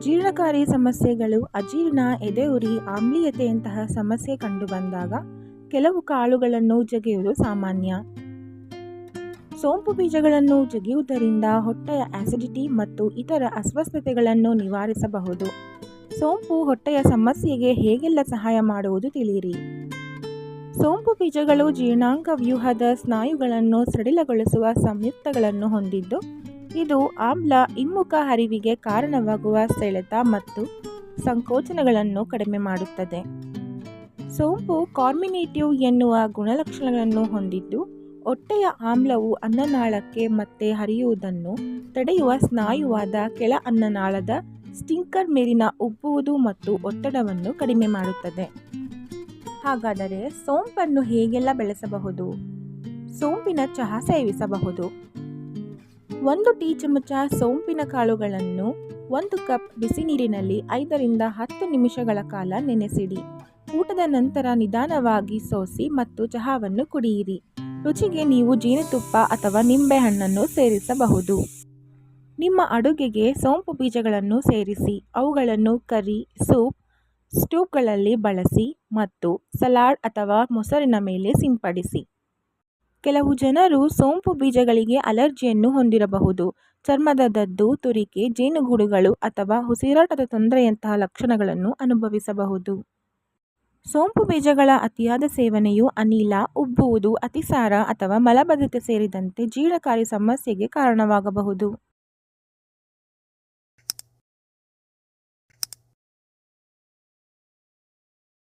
ಜೀರ್ಣಕಾರಿ ಸಮಸ್ಯೆಗಳು, ಅಜೀರ್ಣ, ಎದೆಯುರಿ, ಆಮ್ಲೀಯತೆಯಂತಹ ಸಮಸ್ಯೆ ಕಂಡುಬಂದಾಗ ಕೆಲವು ಕಾಳುಗಳನ್ನು ಜಗಿಯುವುದು ಸಾಮಾನ್ಯ. ಸೋಂಪು ಬೀಜಗಳನ್ನು ಜಗಿಯುವುದರಿಂದ ಹೊಟ್ಟೆಯ ಆಸಿಡಿಟಿ ಮತ್ತು ಇತರ ಅಸ್ವಸ್ಥತೆಗಳನ್ನು ನಿವಾರಿಸಬಹುದು. ಸೋಂಪು ಹೊಟ್ಟೆಯ ಸಮಸ್ಯೆಗೆ ಹೇಗೆಲ್ಲ ಸಹಾಯ ಮಾಡುವುದು ತಿಳಿಯಿರಿ. ಸೋಂಪು ಬೀಜಗಳು ಜೀರ್ಣಾಂಗ ವ್ಯೂಹದ ಸ್ನಾಯುಗಳನ್ನು ಸಡಿಲಗೊಳಿಸುವ ಸಂಯುಕ್ತಗಳನ್ನು ಹೊಂದಿದ್ದು, ಇದು ಆಮ್ಲ ಹಿಮ್ಮುಖ ಹರಿವಿಗೆ ಕಾರಣವಾಗುವ ಸೆಳೆತ ಮತ್ತು ಸಂಕೋಚನಗಳನ್ನು ಕಡಿಮೆ ಮಾಡುತ್ತದೆ. ಸೋಂಪು ಕಾರ್ಮಿನೇಟಿವ್ ಎನ್ನುವ ಗುಣಲಕ್ಷಣಗಳನ್ನು ಹೊಂದಿದ್ದು, ಹೊಟ್ಟೆಯ ಆಮ್ಲವು ಅನ್ನನಾಳಕ್ಕೆ ಮತ್ತೆ ಹರಿಯುವುದನ್ನು ತಡೆಯುವ ಸ್ನಾಯುವಾದ ಕೆಳ ಅನ್ನನಾಳದ ಸ್ಫಿಂಕ್ಟರ್ ಮೇಲಿನ ಉಬ್ಬುವುದು ಮತ್ತು ಒತ್ತಡವನ್ನು ಕಡಿಮೆ ಮಾಡುತ್ತದೆ. ಹಾಗಾದರೆ ಸೋಂಪನ್ನು ಹೇಗೆಲ್ಲ ಬೆಳೆಸಬಹುದು? ಸೋಂಪಿನ ಚಹಾ ಸೇವಿಸಬಹುದು. 1 ಟೀ ಚಮಚ ಸೋಂಪಿನ ಕಾಳುಗಳನ್ನು 1 ಕಪ್ ಬಿಸಿ ನೀರಿನಲ್ಲಿ 5 ರಿಂದ 10 ನಿಮಿಷಗಳ ಕಾಲ ನೆನೆಸಿಡಿ. ಊಟದ ನಂತರ ನಿಧಾನವಾಗಿ ಸೋಸಿ ಮತ್ತು ಚಹಾವನ್ನು ಕುಡಿಯಿರಿ. ರುಚಿಗೆ ನೀವು ಜೇನುತುಪ್ಪ ಅಥವಾ ನಿಂಬೆಹಣ್ಣನ್ನು ಸೇರಿಸಬಹುದು. ನಿಮ್ಮ ಅಡುಗೆಗೆ ಸೋಂಪು ಬೀಜಗಳನ್ನು ಸೇರಿಸಿ, ಅವುಗಳನ್ನು ಕರಿ, ಸೂಪ್, ಸ್ಟೂಪ್ಗಳಲ್ಲಿ ಬಳಸಿ ಮತ್ತು ಸಲಾಡ್ ಅಥವಾ ಮೊಸರಿನ ಮೇಲೆ ಸಿಂಪಡಿಸಿ. ಕೆಲವು ಜನರು ಸೋಂಪು ಬೀಜಗಳಿಗೆ ಅಲರ್ಜಿಯನ್ನು ಹೊಂದಿರಬಹುದು. ಚರ್ಮದ ದದ್ದು, ತುರಿಕೆ, ಜೇನುಗೂಡುಗಳು ಅಥವಾ ಉಸಿರಾಟದ ತೊಂದರೆಯಂತಹ ಲಕ್ಷಣಗಳನ್ನು ಅನುಭವಿಸಬಹುದು. ಸೋಂಪು ಬೀಜಗಳ ಅತಿಯಾದ ಸೇವನೆಯು ಅನಿಲ, ಉಬ್ಬುವುದು, ಅತಿಸಾರ ಅಥವಾ ಮಲಬದ್ಧತೆ ಸೇರಿದಂತೆ ಜೀರ್ಣಕಾರಿ ಸಮಸ್ಯೆಗೆ ಕಾರಣವಾಗಬಹುದು.